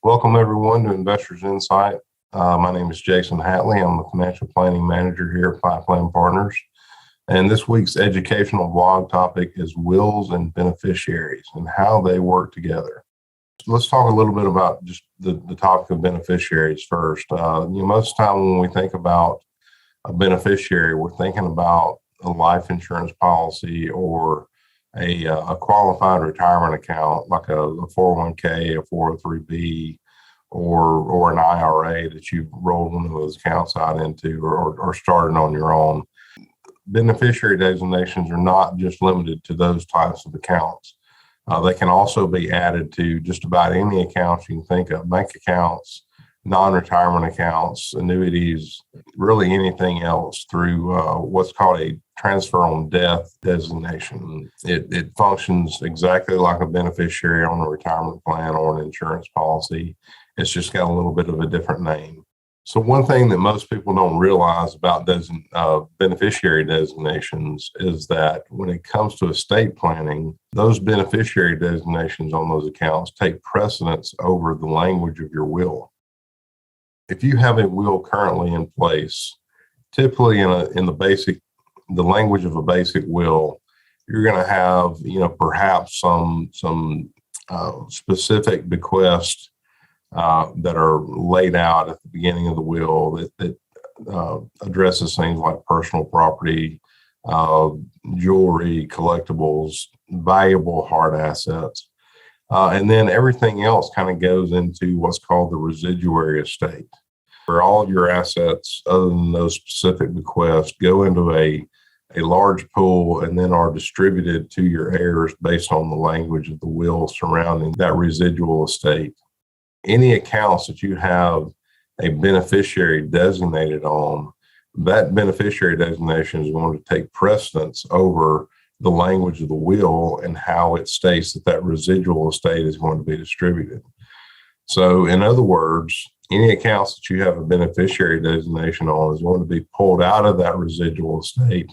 Welcome, everyone, to Investors Insight. My name is Jason Hatley. I'm the Financial Planning Manager here at Pipeline Partners. And this week's educational blog topic is wills and beneficiaries and how they work together. Let's talk a little bit about just the topic of beneficiaries first. Most of the time when we think about a beneficiary, we're thinking about a life insurance policy or a qualified retirement account like a 401k, a 403b, or an IRA that you've rolled one of those accounts out into or started on your own. Beneficiary designations are not just limited to those types of accounts. They can also be added to just about any accounts you can think of: bank accounts, non-retirement accounts, annuities, really anything else through what's called a transfer on death designation. It functions exactly like a beneficiary on a retirement plan or an insurance policy. It's just got a little bit of a different name. So one thing that most people don't realize about beneficiary designations is that when it comes to estate planning, those beneficiary designations on those accounts take precedence over the language of your will. If you have a will currently in place, typically in the language of a basic will, you're going to have, perhaps some specific bequests that are laid out at the beginning of the will that addresses things like personal property, jewelry, collectibles, valuable hard assets. And then everything else kind of goes into what's called the residuary estate, where all of your assets, other than those specific bequests, go into a large pool and then are distributed to your heirs based on the language of the will surrounding that residual estate. Any accounts that you have a beneficiary designated on, that beneficiary designation is going to take precedence over the language of the will and how it states that residual estate is going to be distributed. So in other words, any accounts that you have a beneficiary designation on is going to be pulled out of that residual estate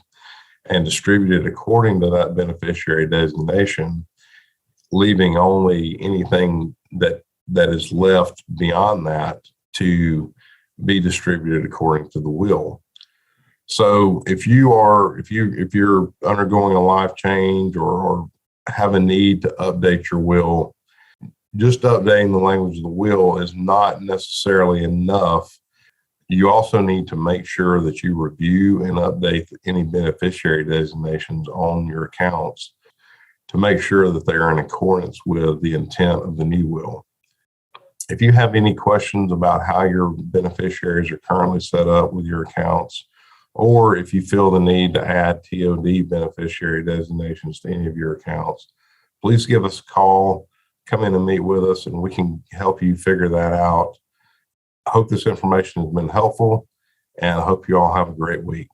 and distributed according to that beneficiary designation, leaving only anything that is left beyond that to be distributed according to the will. So if you're undergoing a life change or have a need to update your will, just updating the language of the will is not necessarily enough. You also need to make sure that you review and update any beneficiary designations on your accounts to make sure that they are in accordance with the intent of the new will. If you have any questions about how your beneficiaries are currently set up with your accounts, or if you feel the need to add TOD beneficiary designations to any of your accounts, please give us a call, come in and meet with us, and we can help you figure that out. I hope this information has been helpful, and I hope you all have a great week.